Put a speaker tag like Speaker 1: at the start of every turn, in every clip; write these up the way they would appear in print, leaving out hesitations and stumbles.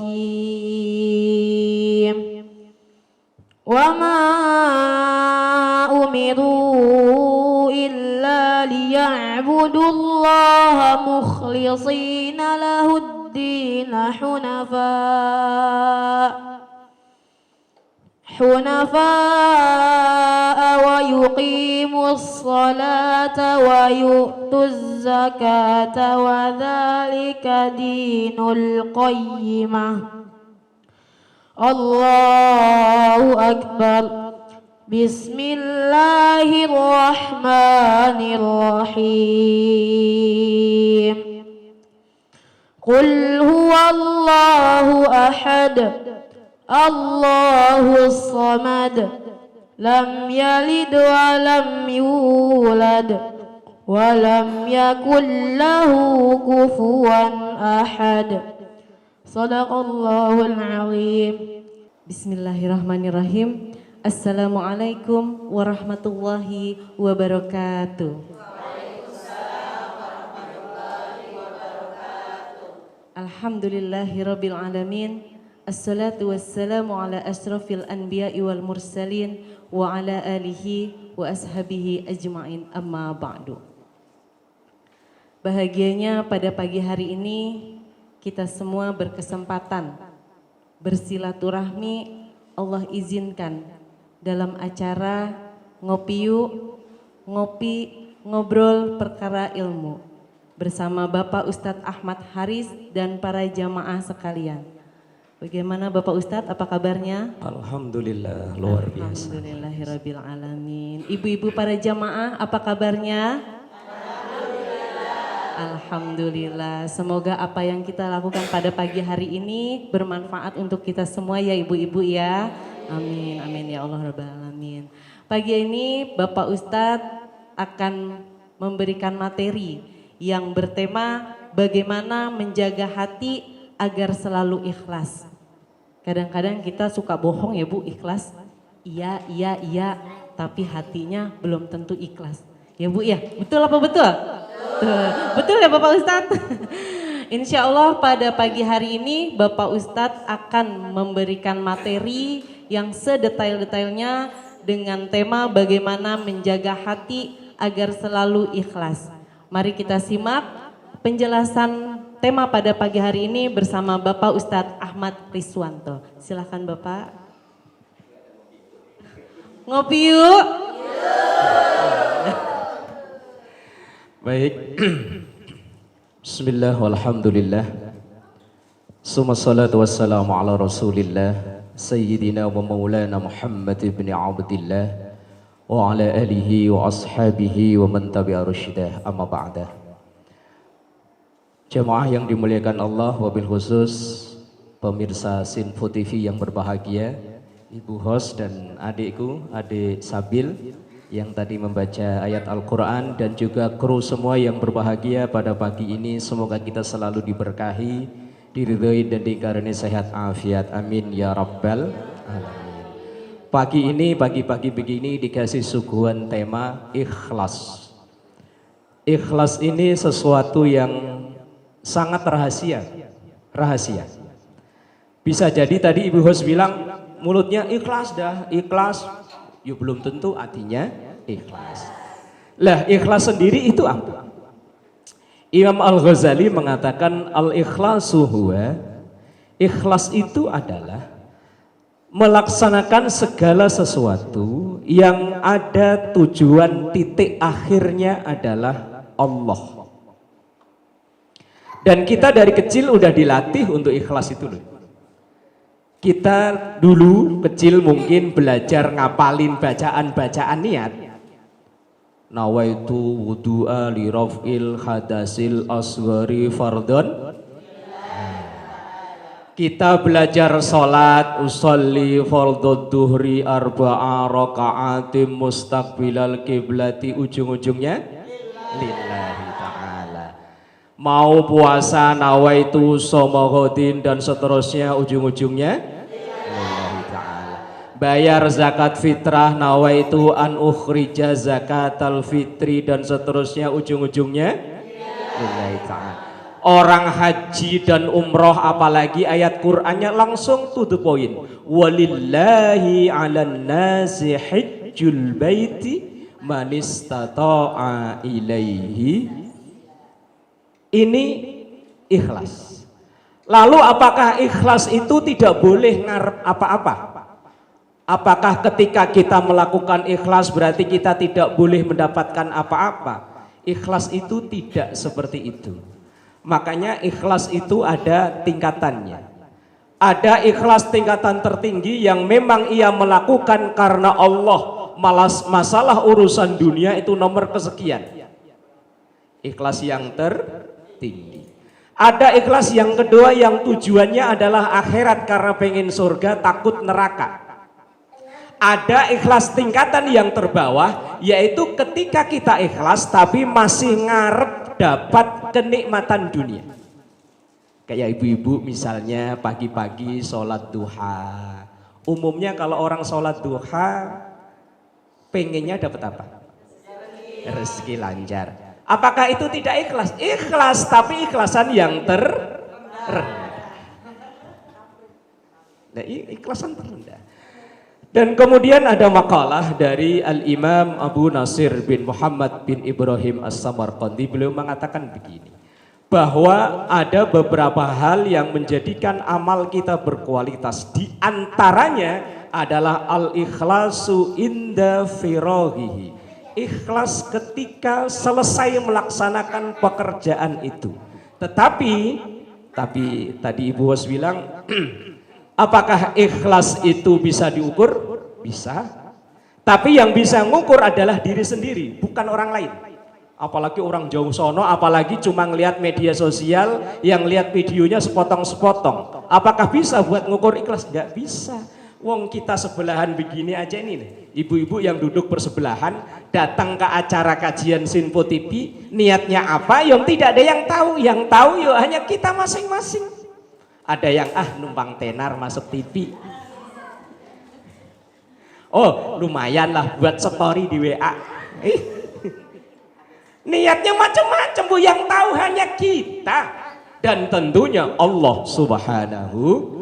Speaker 1: الرجيم وما أمروا إلا ليعبدوا الله مخلصين له الدين حنفاء ويقيموا الصلاة ويؤتوا الزكاة وذلك دين القيمة. الله أكبر. بسم الله الرحمن الرحيم. قل هو الله أحد الله الصمد لم يلد ولم يولد ولم يكن له كفوا أحد. Sadaqallahul Azim.
Speaker 2: Bismillahirrahmanirrahim. Assalamualaikum warahmatullahi wabarakatuh. Alhamdulillahirabbil alamin. Assalatu wassalamu ala asyrafil anbiya'i wal mursalin wa ala alihi wa ashabihi ajma'in, amma ba'du. Bahagianya pada pagi hari ini kita semua berkesempatan bersilaturahmi, Allah izinkan dalam acara ngopi yuk, ngopi ngobrol perkara ilmu bersama Bapak Ustadz Ahmad Haris dan para jamaah sekalian. Bagaimana Bapak Ustadz, apa kabarnya?
Speaker 3: Alhamdulillah, luar biasa.
Speaker 2: Alhamdulillahirabbil alamin. Ibu-ibu para jamaah, apa kabarnya? Alhamdulillah, semoga apa yang kita lakukan pada pagi hari ini bermanfaat untuk kita semua ya ibu-ibu ya. Amin, amin ya Allah rabbal alamin. Pagi ini Bapak Ustadz akan memberikan materi yang bertema bagaimana menjaga hati agar selalu ikhlas. Kadang-kadang kita suka bohong ya Bu, ikhlas. Iya, tapi hatinya belum tentu ikhlas. Ya Bu ya, betul apa betul? Betul ya Bapak Ustadz? Insya Allah pada pagi hari ini Bapak Ustadz akan memberikan materi yang sedetail-detailnya dengan tema bagaimana menjaga hati agar selalu ikhlas. Mari kita simak penjelasan tema pada pagi hari ini bersama Bapak Ustadz Ahmad Riswanto. Silakan Bapak. Ngopi yuk.
Speaker 3: Baik. Bismillah walhamdulillah. Summa salatu wassalamu ala rasulillah Sayyidina wa maulana Muhammad ibn Abdillah wa ala alihi wa ashabihi wa man tabi'a rusyidah, amma ba'dah. Jamaah yang dimuliakan Allah, wabil khusus pemirsa Sinfo TV yang berbahagia, Ibu host dan adikku, adik Sabil yang tadi membaca ayat Al-Quran, dan juga kru semua yang berbahagia pada pagi ini. Semoga kita selalu diberkahi, diridhoi dan dikaruniai sehat afiat, amin ya rabbal alamin. Pagi ini, pagi-pagi begini dikasih suguhan tema ikhlas. Ikhlas ini sesuatu yang sangat rahasia. Bisa jadi tadi Ibu host bilang mulutnya ikhlas dah, ikhlas. Ya belum tentu artinya ikhlas. Lah ikhlas sendiri itu apa? Imam Al-Ghazali mengatakan al-ikhlasu huwa, ikhlas itu adalah melaksanakan segala sesuatu yang ada tujuan titik akhirnya adalah Allah. Dan kita dari kecil udah dilatih untuk ikhlas itu loh. Kita dulu kecil mungkin belajar ngapalin bacaan-bacaan niat. Nawaitu wudu'a li raf'il hadasil asghari fardhon. Kita belajar sholat usolli fardhod duhri arba'a raka'atim mustaqbilal kiblati, ujung-ujungnya lillahi ta'ala. Mau puasa nawaitu somohodin dan seterusnya, ujung-ujungnya lillahi ta'ala. Bayar zakat fitrah nawaitu an ukhrija zakatal fitri dan seterusnya, ujung-ujungnya lillahi ta'ala. Orang haji dan umroh apalagi ayat Qur'annya langsung to the point. Walillahi 'alan nasi hajjul baiti man istata'a ilaihi. Ini ikhlas. Lalu apakah ikhlas itu tidak boleh ngarep apa-apa? Apakah ketika kita melakukan ikhlas berarti kita tidak boleh mendapatkan apa-apa? Ikhlas itu tidak seperti itu. Makanya ikhlas itu ada tingkatannya. Ada ikhlas tingkatan tertinggi yang memang ia melakukan karena Allah. Masalah urusan dunia itu nomor kesekian. Ikhlas yang tertinggi. Ada ikhlas yang kedua yang tujuannya adalah akhirat karena pengen surga, takut neraka. Ada ikhlas tingkatan yang terbawah, yaitu ketika kita ikhlas tapi masih ngarep dapat kenikmatan dunia. Kayak ibu-ibu misalnya pagi-pagi sholat duha. Umumnya kalau orang sholat duha pengennya dapat apa? Rezeki lancar. Apakah itu tidak ikhlas? Ikhlas, tapi ikhlasan yang terendah. Nah, ikhlasan terendah. Dan kemudian ada makalah dari Al-Imam Abu Nasir bin Muhammad bin Ibrahim As-Samarqandi. Beliau mengatakan begini, bahwa ada beberapa hal yang menjadikan amal kita berkualitas. Di antaranya adalah al-ikhlasu inda firaghihi. Ikhlas ketika selesai melaksanakan pekerjaan itu. Tetapi tadi Ibu Hos bilang apakah ikhlas itu bisa diukur? Bisa. Tapi yang bisa ngukur adalah diri sendiri, bukan orang lain. Apalagi orang jauh sono, apalagi cuma ngelihat media sosial yang lihat videonya sepotong-sepotong. Apakah bisa buat ngukur ikhlas? Nggak bisa. Wong kita sebelahan begini aja ini nih. Ibu-ibu yang duduk bersebelahan datang ke acara kajian Sinpo TV, niatnya apa? Yang tidak ada yang tahu. Yang tahu ya hanya kita masing-masing. Ada yang numpang tenar masuk TV. Oh lumayan lah buat story di WA. Niatnya macam-macam Bu, yang tahu hanya kita dan tentunya Allah Subhanahu.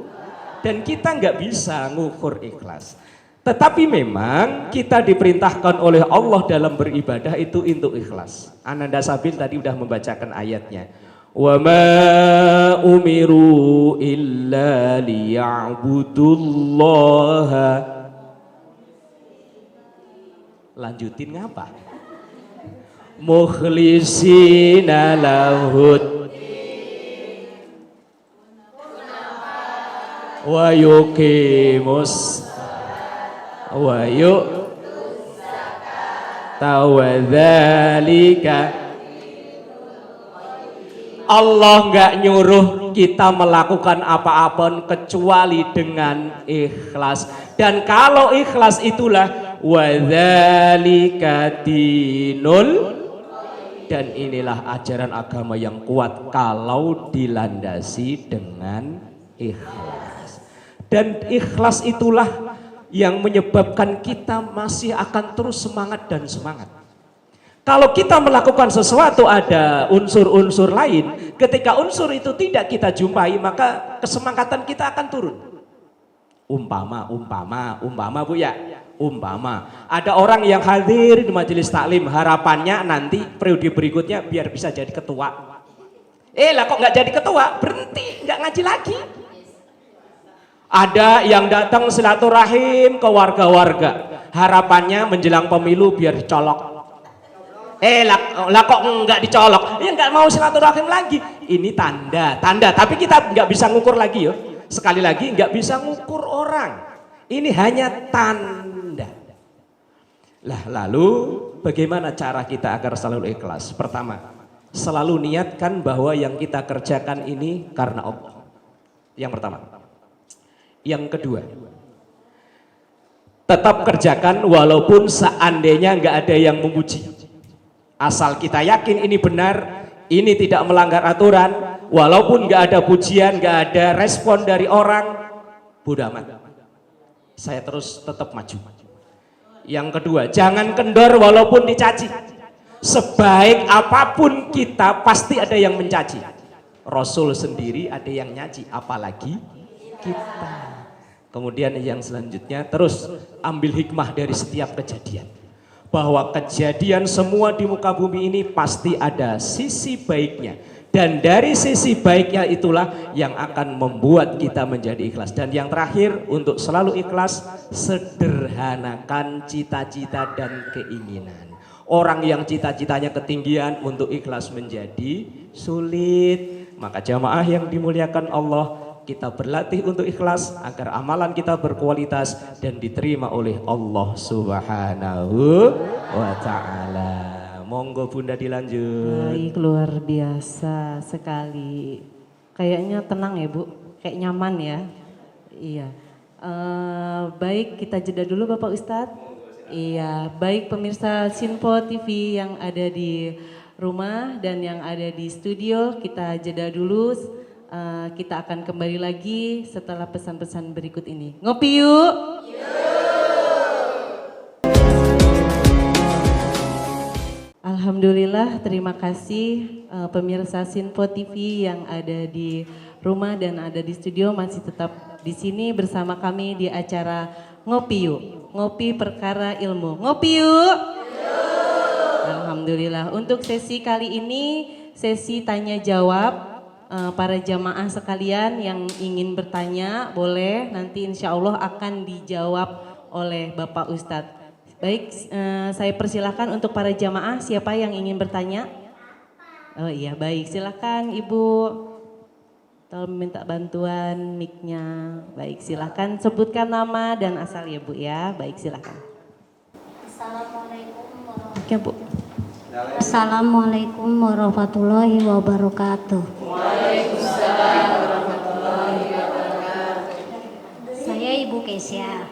Speaker 3: Dan kita nggak bisa ngukur ikhlas. Tetapi memang kita diperintahkan oleh Allah dalam beribadah itu untuk ikhlas. Ananda Sabil tadi udah membacakan ayatnya. Wa ma umiru illa liya'budullaha. Lanjutin ngapa? Mukhlisina lahud wa yuqimus wa yu'tawadzalika. Allah nggak nyuruh kita melakukan apa-apa kecuali dengan ikhlas. Dan kalau ikhlas itulah wadzalika dinul, dan inilah ajaran agama yang kuat kalau dilandasi dengan ikhlas. Dan ikhlas itulah yang menyebabkan kita masih akan terus semangat dan semangat. Kalau kita melakukan sesuatu ada unsur-unsur lain, ketika unsur itu tidak kita jumpai maka kesemangatan kita akan turun. Umpama Bu ya, umpama ada orang yang hadir di majelis taklim, harapannya nanti periode berikutnya biar bisa jadi ketua. Lah kok nggak jadi ketua? Berhenti, nggak ngaji lagi. Ada yang datang silaturahim ke warga-warga, harapannya menjelang pemilu biar dicolok. Lah kok nggak dicolok? Ya nggak mau silaturahim lagi. Ini tanda. Tapi kita nggak bisa ngukur lagi yo. Sekali lagi nggak bisa ngukur orang. Ini hanya tanda. Lah lalu bagaimana cara kita agar selalu ikhlas? Pertama, selalu niatkan bahwa yang kita kerjakan ini karena Allah. Yang pertama. Yang kedua, tetap kerjakan walaupun seandainya nggak ada yang memuji. Asal kita yakin ini benar, ini tidak melanggar aturan, walaupun nggak ada pujian, nggak ada respon dari orang, bodo amat. Saya terus tetap maju. Yang kedua, jangan kendor walaupun dicaci. Sebaik apapun kita pasti ada yang mencaci. Rasul sendiri ada yang nyaji, apalagi kita. Kemudian yang selanjutnya terus ambil hikmah dari setiap kejadian. Bahwa kejadian semua di muka bumi ini pasti ada sisi baiknya. Dan dari sisi baiknya itulah yang akan membuat kita menjadi ikhlas. Dan yang terakhir, untuk selalu ikhlas, sederhanakan cita-cita dan keinginan. Orang yang cita-citanya ketinggian, untuk ikhlas menjadi sulit. Maka jamaah yang dimuliakan Allah, kita berlatih untuk ikhlas agar amalan kita berkualitas dan diterima oleh Allah Subhanahu wa ta'ala. Monggo Bunda dilanjut.
Speaker 2: Baik, luar biasa sekali. Kayaknya tenang ya Bu, kayak nyaman ya. Iya. Baik, kita jeda dulu Bapak Ustadz. Iya, baik pemirsa Sinpo TV yang ada di rumah dan yang ada di studio, kita jeda dulu. Kita akan kembali lagi setelah pesan-pesan berikut ini. Ngopi yuk! Alhamdulillah, terima kasih pemirsa Sinpo TV yang ada di rumah dan ada di studio masih tetap di sini bersama kami di acara Ngopi Yuk, Ngopi Perkara Ilmu. Ngopi yuk! Alhamdulillah, untuk sesi kali ini sesi tanya jawab. Para jamaah sekalian yang ingin bertanya boleh, nanti insya Allah akan dijawab oleh Bapak Ustadz. Baik, saya persilahkan untuk para jamaah, siapa yang ingin bertanya? Oh iya, baik, silakan Ibu. Tolong minta bantuan mic-nya. Baik, silakan sebutkan nama dan asal ya Bu ya. Baik, silakan.
Speaker 4: Assalamualaikum
Speaker 2: Ya Bu.
Speaker 4: Assalamualaikum warahmatullahi wabarakatuh.
Speaker 2: Waalaikumsalam warahmatullahi wabarakatuh.
Speaker 4: Saya Ibu Kesia.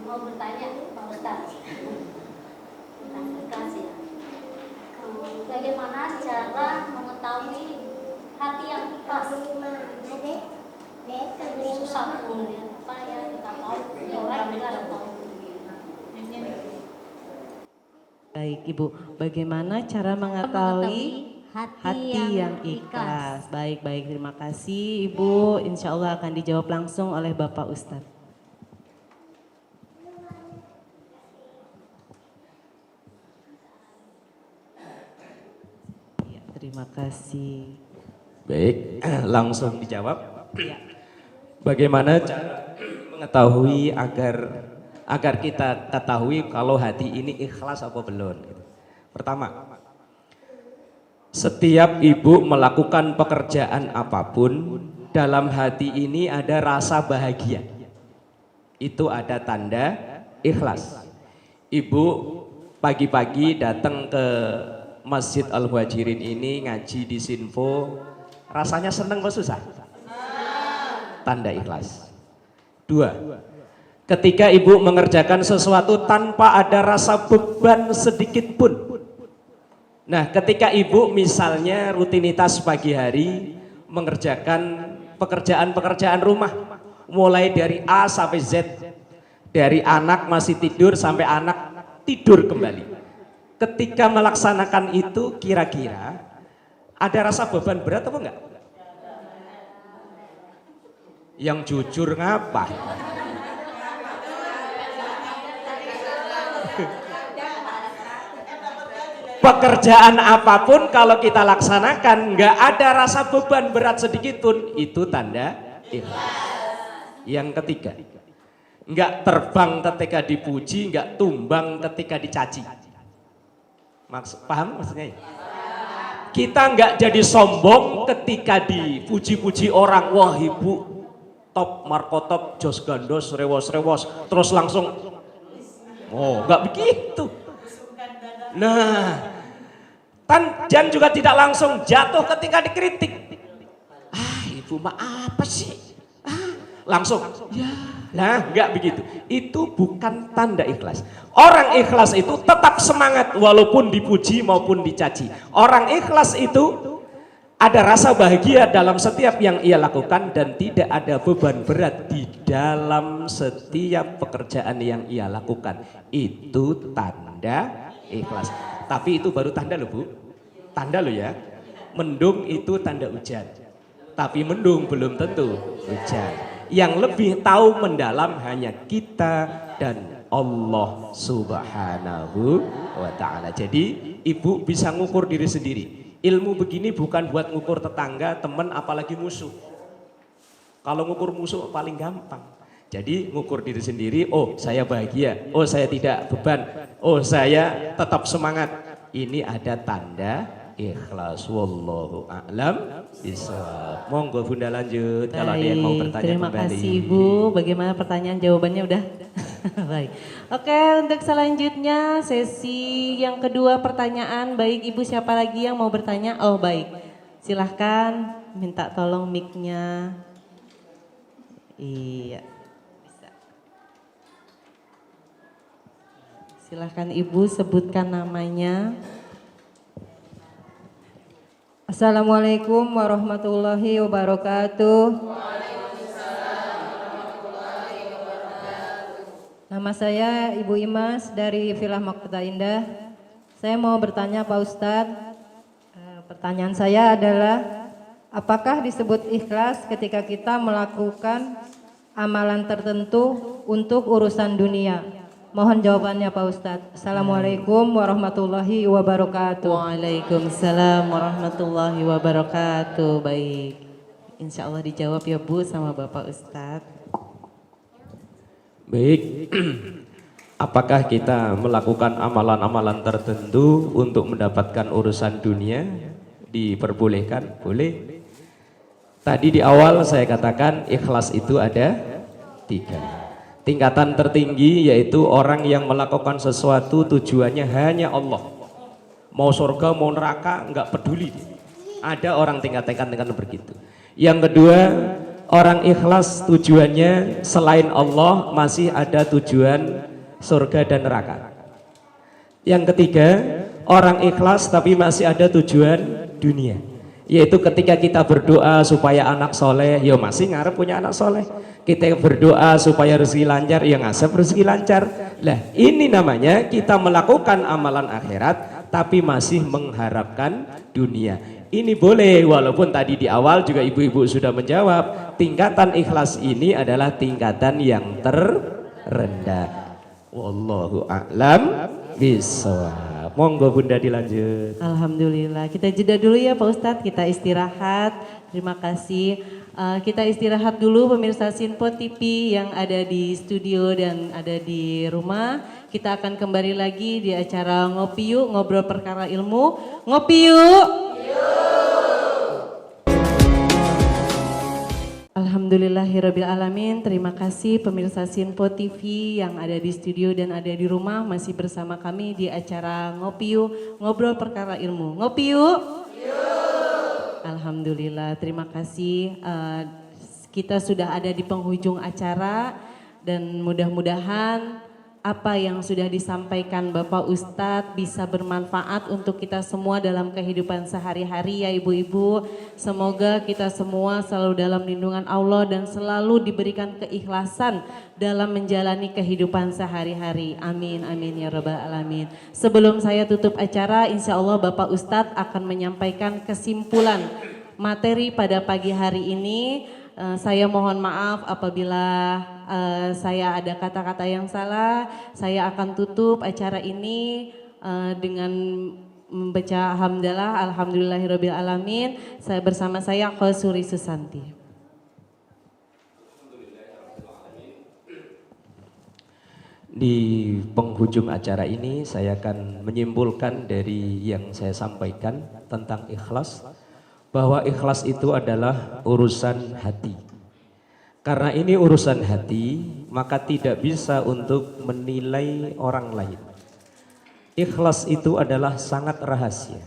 Speaker 4: Mau bertanya Pak Ustadz. Kasih. Bagaimana cara mengetahui hati yang ikhlas? Susah apa ya kita tahu. Ya orang dengar tahu.
Speaker 2: Baik Ibu, bagaimana cara mengetahui hati yang ikhlas? Baik, terima kasih Ibu. Insya Allah akan dijawab langsung oleh Bapak Ustadz. Ya, terima kasih.
Speaker 3: Baik, langsung dijawab.
Speaker 2: Ya.
Speaker 3: Bagaimana cara mengetahui agar kita ketahui kalau hati ini ikhlas apa belum? Pertama, setiap ibu melakukan pekerjaan apapun, dalam hati ini ada rasa bahagia. Itu ada tanda ikhlas. Ibu pagi-pagi datang ke Masjid Al-Muhajirin ini ngaji di Sinfo, rasanya seneng kok susah? Tanda ikhlas. Dua, ketika ibu mengerjakan sesuatu tanpa ada rasa beban sedikit pun. Nah, ketika ibu misalnya rutinitas pagi hari mengerjakan pekerjaan-pekerjaan rumah, mulai dari A sampai Z, dari anak masih tidur sampai anak tidur kembali. Ketika melaksanakan itu kira-kira ada rasa beban berat apa enggak? Yang jujur ngapa? Pekerjaan apapun kalau kita laksanakan nggak ada rasa beban berat sedikit pun, itu tanda ikhlas. Yang ketiga, nggak terbang ketika dipuji, nggak tumbang ketika dicaci. Paham maksudnya? Kita nggak jadi sombong ketika dipuji-puji orang. Wah ibu top markotop jos gandos rewos terus langsung nggak begitu. Nah, dan juga tidak langsung jatuh ketika dikritik. Ibu mah apa sih? Langsung ya. Nah, nggak begitu. Itu bukan tanda ikhlas. Orang ikhlas itu tetap semangat walaupun dipuji maupun dicaci. Orang ikhlas itu ada rasa bahagia dalam setiap yang ia lakukan dan tidak ada beban berat di dalam setiap pekerjaan yang ia lakukan. Itu tanda ikhlas. Tapi itu baru tanda loh Bu. Tanda loh ya. mendung itu tanda hujan. Tapi mendung belum tentu hujan. Yang lebih tahu mendalam hanya kita dan Allah Subhanahu wa ta'ala. Jadi ibu bisa ngukur diri sendiri. Ilmu begini bukan buat ngukur tetangga, teman, apalagi musuh. Kalau ngukur musuh paling gampang. Jadi ngukur diri sendiri, oh saya bahagia, oh saya tidak beban, oh saya tetap semangat. Ini ada tanda ikhlas. Wallahu a'lam bishawab. Monggo Bunda lanjut. Kalau ada yang mau bertanya
Speaker 2: terima
Speaker 3: kembali.
Speaker 2: kasih Ibu. Bagaimana pertanyaan jawabannya udah? Baik. Oke, untuk selanjutnya sesi yang kedua pertanyaan. Baik Ibu, siapa lagi yang mau bertanya? Oh baik, silahkan minta tolong mic-nya. Iya, bisa. Silahkan Ibu sebutkan namanya.
Speaker 1: Assalamualaikum warahmatullahi wabarakatuh. Nama saya Ibu Imas dari Villa Mahkota Indah. Saya mau bertanya Pak Ustadz. Pertanyaan saya adalah, apakah disebut ikhlas ketika kita melakukan amalan tertentu untuk urusan dunia? Mohon jawabannya Pak Ustadz. Assalamualaikum warahmatullahi wabarakatuh.
Speaker 2: Waalaikumsalam warahmatullahi wabarakatuh. Baik, insya Allah dijawab ya Bu sama Bapak Ustadz.
Speaker 3: Baik, apakah kita melakukan amalan-amalan tertentu untuk mendapatkan urusan dunia? Diperbolehkan? Boleh. Tadi di awal saya katakan ikhlas itu ada 3. Tingkatan tertinggi yaitu orang yang melakukan sesuatu tujuannya hanya Allah. Mau surga, mau neraka, enggak peduli. Ada orang tingkatan begitu. Yang kedua, orang ikhlas tujuannya selain Allah masih ada tujuan surga dan neraka. Yang ketiga, orang ikhlas tapi masih ada tujuan dunia. Yaitu ketika kita berdoa supaya anak soleh, ya masih ngarep punya anak soleh. Kita berdoa supaya rezeki lancar, ya ngasep rezeki lancar. Lah ini namanya kita melakukan amalan akhirat tapi masih mengharapkan dunia. Ini boleh, walaupun tadi di awal juga ibu-ibu sudah menjawab, tingkatan ikhlas ini adalah tingkatan yang terendah. Wallahu a'lam bishawab. Monggo Bunda dilanjut.
Speaker 2: Alhamdulillah, kita jeda dulu ya Pak Ustadz, kita istirahat. Terima kasih. Kita istirahat dulu pemirsa Sinpo TV yang ada di studio dan ada di rumah. Kita akan kembali lagi di acara Ngopi Yuk, ngobrol perkara ilmu. Ngopi yuk. Alhamdulillahirrabbilalamin. Terima kasih pemirsa Sinpo TV yang ada di studio dan ada di rumah masih bersama kami di acara Ngopi Yuk, ngobrol perkara ilmu. Ngopi yuk. Alhamdulillah, terima kasih. Kita sudah ada di penghujung acara dan mudah-mudahan apa yang sudah disampaikan Bapak Ustadz bisa bermanfaat untuk kita semua dalam kehidupan sehari-hari ya ibu-ibu. Semoga kita semua selalu dalam lindungan Allah dan selalu diberikan keikhlasan dalam menjalani kehidupan sehari-hari. Amin, amin ya rabbal alamin. Sebelum saya tutup acara, insya Allah Bapak Ustadz akan menyampaikan kesimpulan materi pada pagi hari ini. Saya mohon maaf apabila saya ada kata-kata yang salah. Saya akan tutup acara ini dengan membaca hamdalah alhamdulillahirabbil alamin. Saya bersama saya Khosuri Susanti.
Speaker 3: Di penghujung acara ini saya akan menyimpulkan dari yang saya sampaikan tentang ikhlas, bahwa ikhlas itu adalah urusan hati. Karena ini urusan hati, maka tidak bisa untuk menilai orang lain. Ikhlas itu adalah sangat rahasia.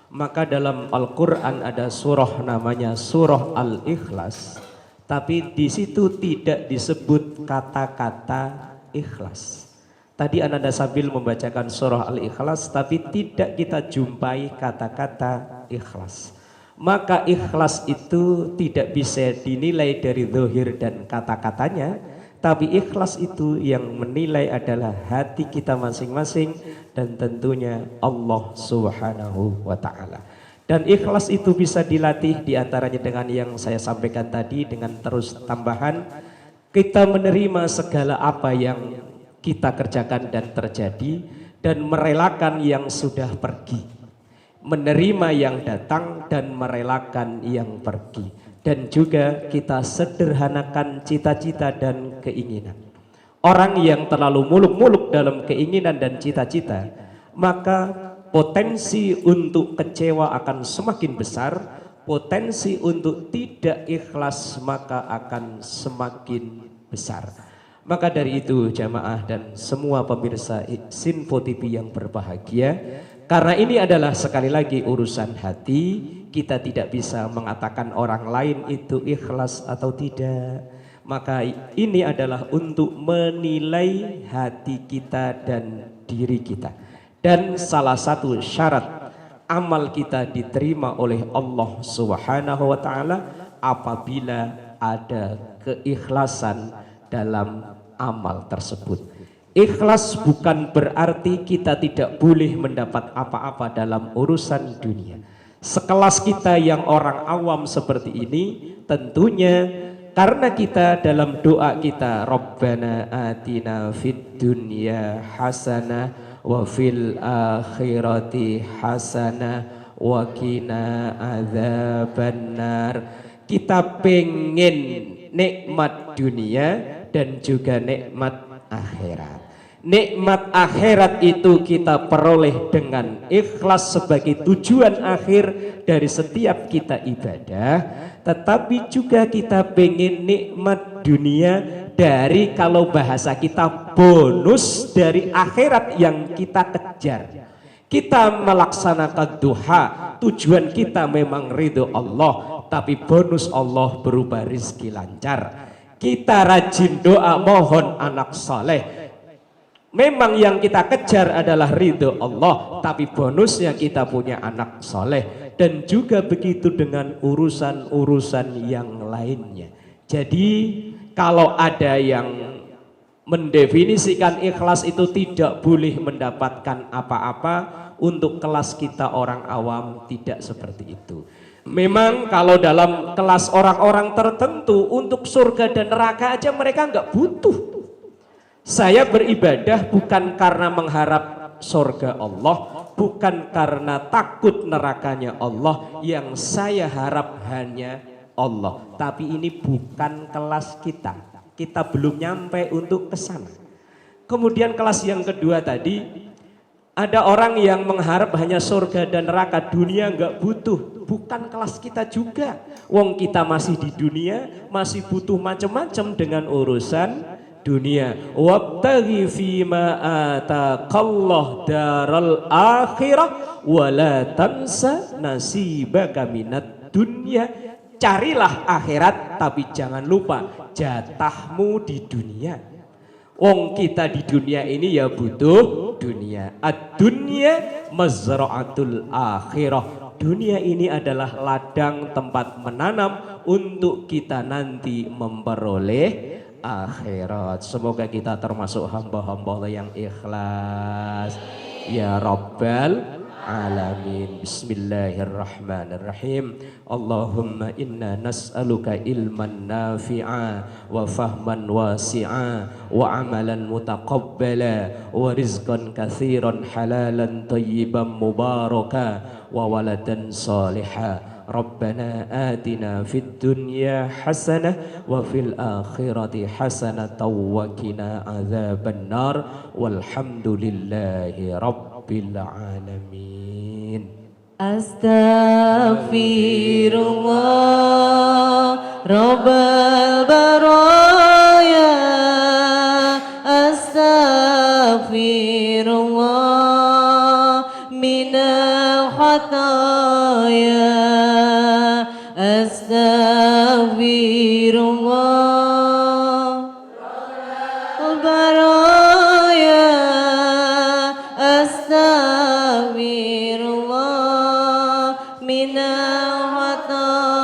Speaker 3: Maka dalam Al-Quran ada surah namanya surah Al-Ikhlas, tapi di situ tidak disebut kata-kata ikhlas. Tadi Ananda Sabil membacakan surah Al-Ikhlas, tapi tidak kita jumpai kata-kata ikhlas. Maka ikhlas itu tidak bisa dinilai dari zahir dan kata-katanya, tapi ikhlas itu yang menilai adalah hati kita masing-masing dan tentunya Allah Subhanahu wa ta'ala. Dan ikhlas itu bisa dilatih diantaranya dengan yang saya sampaikan tadi, dengan terus tambahan kita menerima segala apa yang kita kerjakan dan terjadi, dan merelakan yang sudah pergi, menerima yang datang dan merelakan yang pergi, dan juga kita sederhanakan cita-cita dan keinginan. Orang yang terlalu muluk-muluk dalam keinginan dan cita-cita, maka potensi untuk kecewa akan semakin besar, potensi untuk tidak ikhlas maka akan semakin besar. Maka dari itu jamaah dan semua pemirsa Sinfo TV yang berbahagia, karena ini adalah sekali lagi urusan hati, kita tidak bisa mengatakan orang lain itu ikhlas atau tidak. Maka ini adalah untuk menilai hati kita dan diri kita. Dan salah satu syarat amal kita diterima oleh Allah Subhanahu wa taala apabila ada keikhlasan dalam amal tersebut. Ikhlas bukan berarti kita tidak boleh mendapat apa-apa dalam urusan dunia. Sekelas kita yang orang awam seperti ini, tentunya karena kita dalam doa kita Rabbana atina fid dunya hasanah wa fil akhirati hasanah wa qina adzabannar. Kita pengen nikmat dunia dan juga nikmat akhirat. Nikmat akhirat itu kita peroleh dengan ikhlas sebagai tujuan akhir dari setiap kita ibadah, tetapi juga kita pengen nikmat dunia dari, kalau bahasa kita, bonus dari akhirat yang kita kejar. Kita melaksanakan duha, tujuan kita memang ridho Allah, tapi bonus Allah berupa rizki lancar. Kita rajin doa mohon anak soleh, memang yang kita kejar adalah ridho Allah, tapi bonusnya kita punya anak soleh. Dan juga begitu dengan urusan-urusan yang lainnya. Jadi kalau ada yang mendefinisikan ikhlas itu tidak boleh mendapatkan apa-apa, untuk kelas kita orang awam tidak seperti itu. Memang kalau dalam kelas orang-orang tertentu untuk surga dan neraka aja mereka nggak butuh. Saya beribadah bukan karena mengharap surga Allah, bukan karena takut nerakanya Allah, yang saya harap hanya Allah. Tapi ini bukan kelas kita, kita belum nyampe untuk ke sana. Kemudian kelas yang kedua tadi, ada orang yang mengharap hanya surga dan neraka, dunia nggak butuh, bukan kelas kita juga. Wong kita masih di dunia, masih butuh macam-macam dengan urusan dunia. Wabtaghi fima ataqallah daral akhirah wala tansa nasibaka minad dunya. Carilah akhirat tapi jangan lupa jatahmu di dunia. Wong kita di dunia ini ya butuh dunia. Ad-dunya mazra'atul akhirah. Dunia ini adalah ladang tempat menanam untuk kita nanti memperoleh akhirat. Semoga kita termasuk hamba-hamba Allah yang ikhlas ya Rabbal alamin. Bismillahirrahmanirrahim. Allahumma inna nas'aluka ilman nafi'a wa fahman wasi'a wa amalan mutaqabbala wa rizqan katsiran halalan tayyiban mubaraka wa waladan salihah. Rabbana atina fid dunya hasanah wa fil akhirati hasanah wa qina adzabannar walhamdulillahi rabbil alamin.
Speaker 2: Astaghfirullah Rabbal baraya, astaghfirullah minal khataya, astaghfirullah baraya, astaghfirullah minal khataya.